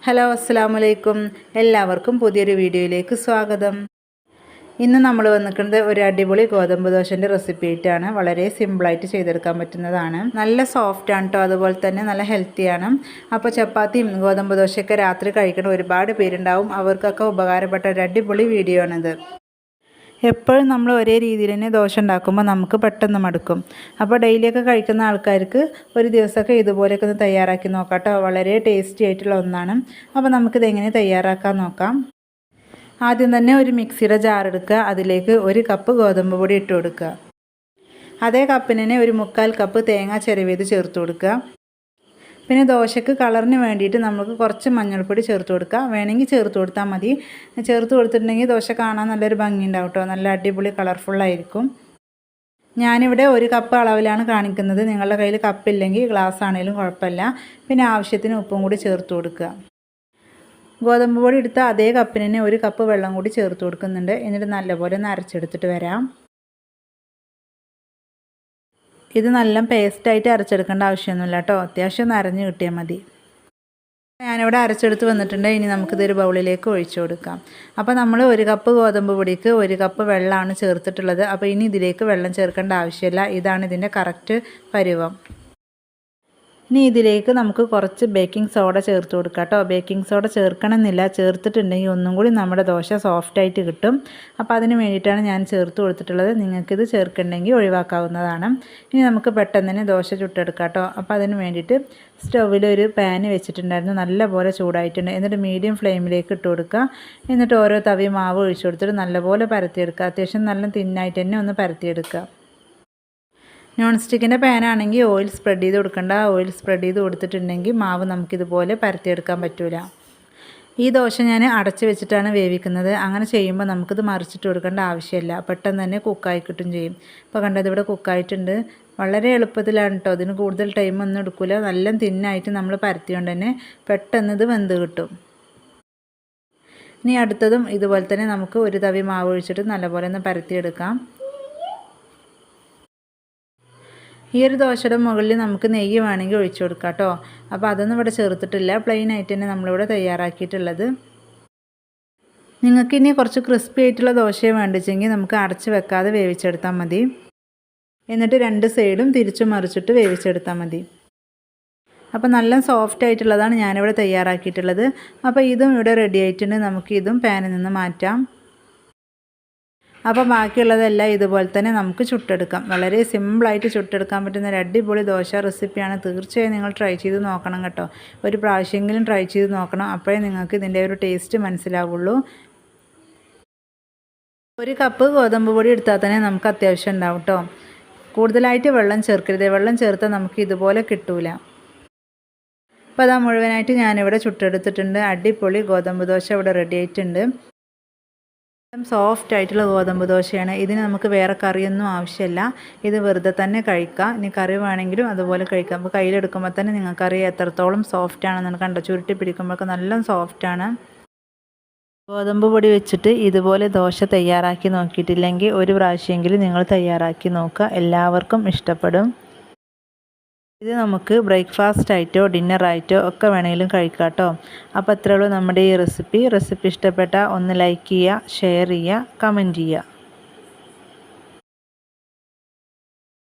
Hello അസ്സലാമു അലൈക്കും. എല്ലാവർക്കും പുതിയൊരു വീഡിയോയിലേക്ക് സ്വാഗതം. ഇന്ന് നമ്മൾ വന്നിരിക്കുന്നത് ഒരു അടിപൊളി ഗോതമ്പ് ദോശൻ്റെ റെസിപ്പി ആയിട്ടാണ്. വളരെ സിമ്പിളായിട്ട് ചെയ്തെടുക്കാൻ പറ്റുന്നതാണ്. നല്ല സോഫ്റ്റാണ് കേട്ടോ, അതുപോലെ തന്നെ നല്ല ഹെൽത്തിയാണ്. അപ്പോൾ ചപ്പാത്തിയും ഗോതമ്പ് ദോശയൊക്കെ രാത്രി കഴിക്കുന്ന ഒരുപാട് പേരുണ്ടാവും. അവർക്കൊക്കെ ഉപകാരപ്പെട്ട ഒരു അടിപൊളി വീഡിയോ ആണിത്. എപ്പോഴും നമ്മൾ ഒരേ രീതിയിൽ തന്നെ ദോശ ഉണ്ടാക്കുമ്പോൾ നമുക്ക് പെട്ടെന്ന് മടുക്കും. അപ്പോൾ ഡെയിലിയൊക്കെ കഴിക്കുന്ന ആൾക്കാർക്ക് ഒരു ദിവസമൊക്കെ ഇതുപോലെയൊക്കെ ഒന്ന് തയ്യാറാക്കി നോക്കാം കേട്ടോ. വളരെ ടേസ്റ്റി ആയിട്ടുള്ള ഒന്നാണ്. അപ്പോൾ നമുക്കിത് എങ്ങനെ തയ്യാറാക്കാൻ നോക്കാം. ആദ്യം തന്നെ ഒരു മിക്സിയുടെ ജാർ എടുക്കുക. അതിലേക്ക് 1 കപ്പ് ഗോതമ്പ് പൊടി ഇട്ട് കൊടുക്കുക. അതേ കപ്പിന് തന്നെ 1/4 കപ്പ് തേങ്ങ ചിരവിയത് ചേർത്ത് കൊടുക്കുക. പിന്നെ ദോശയ്ക്ക് കളറിന് വേണ്ടിയിട്ട് നമുക്ക് കുറച്ച് മഞ്ഞൾപ്പൊടി ചേർത്ത് കൊടുക്കാം. വേണമെങ്കിൽ ചേർത്ത് കൊടുത്താൽ മതി. ചേർത്ത് കൊടുത്തിട്ടുണ്ടെങ്കിൽ ദോശ കാണാൻ നല്ലൊരു ഭംഗി ഉണ്ടാവും കേട്ടോ. നല്ല അടിപൊളി കളർഫുള്ളായിരിക്കും. ഞാനിവിടെ 1 കപ്പ് അളവിലാണ് കാണിക്കുന്നത്. നിങ്ങളുടെ കയ്യിൽ കപ്പില്ലെങ്കിൽ ഗ്ലാസ് ആണെങ്കിലും കുഴപ്പമില്ല. പിന്നെ ആവശ്യത്തിന് ഉപ്പും കൂടി ചേർത്ത് കൊടുക്കുക. ഗോതമ്പ് പൊടി എടുത്ത അതേ കപ്പിന് തന്നെ 1 കപ്പ് വെള്ളം കൂടി ചേർത്ത് കൊടുക്കുന്നുണ്ട്. എന്നിട്ട് നല്ലപോലെ ഒന്ന് അരച്ചെടുത്തിട്ട് വരാം. ഇത് നല്ല പേസ്റ്റായിട്ട് അരച്ചെടുക്കേണ്ട ആവശ്യമൊന്നുമില്ല കേട്ടോ. അത്യാവശ്യം ഒന്ന് അരഞ്ഞ് കിട്ടിയാൽ മതി. ഞാനിവിടെ അരച്ചെടുത്ത് വന്നിട്ടുണ്ട്. ഇനി നമുക്കിതൊരു ബൗളിലേക്ക് ഒഴിച്ചു കൊടുക്കാം. അപ്പോൾ നമ്മൾ 1 കപ്പ് ഗോതമ്പ് പൊടിക്ക് 1 കപ്പ് വെള്ളമാണ് ചേർത്തിട്ടുള്ളത്. അപ്പോൾ ഇനി ഇതിലേക്ക് വെള്ളം ചേർക്കേണ്ട ആവശ്യമില്ല. ഇതാണ് ഇതിൻ്റെ കറക്റ്റ് പരുവം. ഇനി ഇതിലേക്ക് നമുക്ക് കുറച്ച് ബേക്കിംഗ് സോഡ ചേർത്ത് കൊടുക്കാം കേട്ടോ. ബേക്കിംഗ് സോഡ ചേർക്കണമെന്നില്ല, ചേർത്തിട്ടുണ്ടെങ്കിൽ ഒന്നും കൂടി നമ്മുടെ ദോശ സോഫ്റ്റായിട്ട് കിട്ടും. അപ്പോൾ അതിന് വേണ്ടിയിട്ടാണ് ഞാൻ ചേർത്ത് കൊടുത്തിട്ടുള്ളത്. നിങ്ങൾക്കിത് ചേർക്കണമെങ്കിൽ ഒഴിവാക്കാവുന്നതാണ്. ഇനി നമുക്ക് പെട്ടെന്ന് തന്നെ ദോശ ചുട്ടെടുക്കാം കേട്ടോ. അപ്പോൾ അതിന് വേണ്ടിയിട്ട് സ്റ്റൗവിൽ ഒരു പാൻ വെച്ചിട്ടുണ്ടായിരുന്നു. നല്ലപോലെ ചൂടായിട്ടുണ്ട്. എന്നിട്ട് മീഡിയം ഫ്ലെയിമിലേക്ക് ഇട്ട് കൊടുക്കുക. എന്നിട്ട് ഓരോ തവി മാവ് ഒഴിച്ചു കൊടുത്തിട്ട് നല്ലപോലെ പരത്തിയെടുക്കുക. അത്യാവശ്യം നല്ല തിന്നായിട്ട് തന്നെ ഒന്ന് പരത്തിയെടുക്കുക. നോൺ സ്റ്റിക്കിൻ്റെ പാനാണെങ്കിൽ ഓയിൽ സ്പ്രെഡ് ചെയ്ത് കൊടുക്കേണ്ട. ഓയിൽ സ്പ്രെഡ് ചെയ്ത് കൊടുത്തിട്ടുണ്ടെങ്കിൽ മാവ് നമുക്കിതുപോലെ പരത്തിയെടുക്കാൻ പറ്റില്ല. ഈ ദോശ ഞാൻ അടച്ച് വെച്ചിട്ടാണ് വേവിക്കുന്നത്. അങ്ങനെ ചെയ്യുമ്പോൾ നമുക്കിത് മറിച്ചിട്ട് കൊടുക്കേണ്ട ആവശ്യമില്ല. പെട്ടെന്ന് തന്നെ കുക്കായി കിട്ടും ചെയ്യും. ഇപ്പോൾ കണ്ടത് ഇവിടെ കുക്കായിട്ടുണ്ട്. വളരെ എളുപ്പത്തിലാണ് കേട്ടോ. അതിന് കൂടുതൽ ടൈമൊന്നും എടുക്കില്ല. നല്ല തിന്നായിട്ട് നമ്മൾ പരത്തിയോണ്ട് തന്നെ പെട്ടെന്ന് ഇത് വെന്ത് കിട്ടും. ഇനി അടുത്തതും ഇതുപോലെ തന്നെ നമുക്ക് ഒരു തവി മാവ് ഒഴിച്ചിട്ട് നല്ലപോലെ ഒന്ന് പരത്തിയെടുക്കാം. ഈ ഒരു ദോശയുടെ മുകളിൽ നമുക്ക് നെയ്യ് വേണമെങ്കിൽ ഒഴിച്ചു കൊടുക്കാം കേട്ടോ. അപ്പോൾ അതൊന്നും ഇവിടെ ചേർത്തിട്ടില്ല. പ്ലെയിൻ ആയിട്ട് തന്നെ നമ്മളിവിടെ തയ്യാറാക്കിയിട്ടുള്ളത്. നിങ്ങൾക്കിനി കുറച്ച് ക്രിസ്പി ആയിട്ടുള്ള ദോശയെ വേണ്ടിച്ചെങ്കിൽ നമുക്ക് അടച്ച് വെക്കാതെ വേവിച്ചെടുത്താൽ മതി. എന്നിട്ട് 2 സൈഡും തിരിച്ചു മറിച്ചിട്ട് വേവിച്ചെടുത്താൽ മതി. അപ്പോൾ നല്ല സോഫ്റ്റ് ആയിട്ടുള്ളതാണ് ഞാനിവിടെ തയ്യാറാക്കിയിട്ടുള്ളത്. അപ്പോൾ ഇതും ഇവിടെ റെഡി ആയിട്ടുണ്ട്. നമുക്ക് ഇതും പാനിൽ നിന്ന് മാറ്റാം. അപ്പോൾ ബാക്കിയുള്ളതെല്ലാം ഇതുപോലെ തന്നെ നമുക്ക് ചുട്ടെടുക്കാം. വളരെ സിമ്പിളായിട്ട് ചുട്ടെടുക്കാൻ പറ്റുന്ന ഒരു അടിപൊളി ദോശ റെസിപ്പിയാണ്. തീർച്ചയായും നിങ്ങൾ ട്രൈ ചെയ്ത് നോക്കണം കേട്ടോ. ഒരു പ്രാവശ്യമെങ്കിലും ട്രൈ ചെയ്ത് നോക്കണം. അപ്പോഴേ നിങ്ങൾക്ക് ഇതിൻ്റെ ഒരു ടേസ്റ്റ് മനസ്സിലാവുള്ളൂ. 1 കപ്പ് ഗോതമ്പ് പൊടി എടുത്താൽ തന്നെ നമുക്ക് അത്യാവശ്യം ഉണ്ടാവും കേട്ടോ. കൂടുതലായിട്ട് വെള്ളം ചേർക്കരുത്. വെള്ളം ചേർത്താൽ നമുക്ക് ഇതുപോലെ കിട്ടൂല. അപ്പോൾ അതാ മുഴുവനായിട്ട് ഞാനിവിടെ ചുട്ടെടുത്തിട്ടുണ്ട്. അടിപൊളി ഗോതമ്പ് ദോശ ഇവിടെ റെഡി ആയിട്ടുണ്ട്. സോഫ്റ്റ് ആയിട്ടുള്ള ഗോതമ്പ് ദോശയാണ്. ഇതിന് നമുക്ക് വേറെ കറിയൊന്നും ആവശ്യമില്ല. ഇത് വെറുതെ തന്നെ കഴിക്കാം. ഇനി കറി വേണമെങ്കിലും അതുപോലെ കഴിക്കാം. അപ്പോൾ കയ്യിലെടുക്കുമ്പോൾ തന്നെ നിങ്ങൾക്കറിയാം എത്രത്തോളം സോഫ്റ്റ് ആണെന്ന്. കണ്ടോ, ചുരുട്ടി പിടിക്കുമ്പോഴൊക്കെ നല്ല സോഫ്റ്റാണ്. ഗോതമ്പ് പൊടി വെച്ചിട്ട് ഇതുപോലെ ദോശ തയ്യാറാക്കി നോക്കിയിട്ടില്ലെങ്കിൽ ഒരു പ്രാവശ്യമെങ്കിലും നിങ്ങൾ തയ്യാറാക്കി നോക്കുക. എല്ലാവർക്കും ഇഷ്ടപ്പെടും. ഇത് നമുക്ക് ബ്രേക്ക്ഫാസ്റ്റ് ആയിട്ടോ ഡിന്നറായിട്ടോ ഒക്കെ വേണമെങ്കിലും കഴിക്കാം കേട്ടോ. അപ്പോൾ അത്രേ ഉള്ളൂ നമ്മുടെ ഈ റെസിപ്പി ഇഷ്ടപ്പെട്ടാൽ ഒന്ന് ലൈക്ക് ചെയ്യുക, ഷെയർ ചെയ്യുക, കമൻറ്റ് ചെയ്യുക.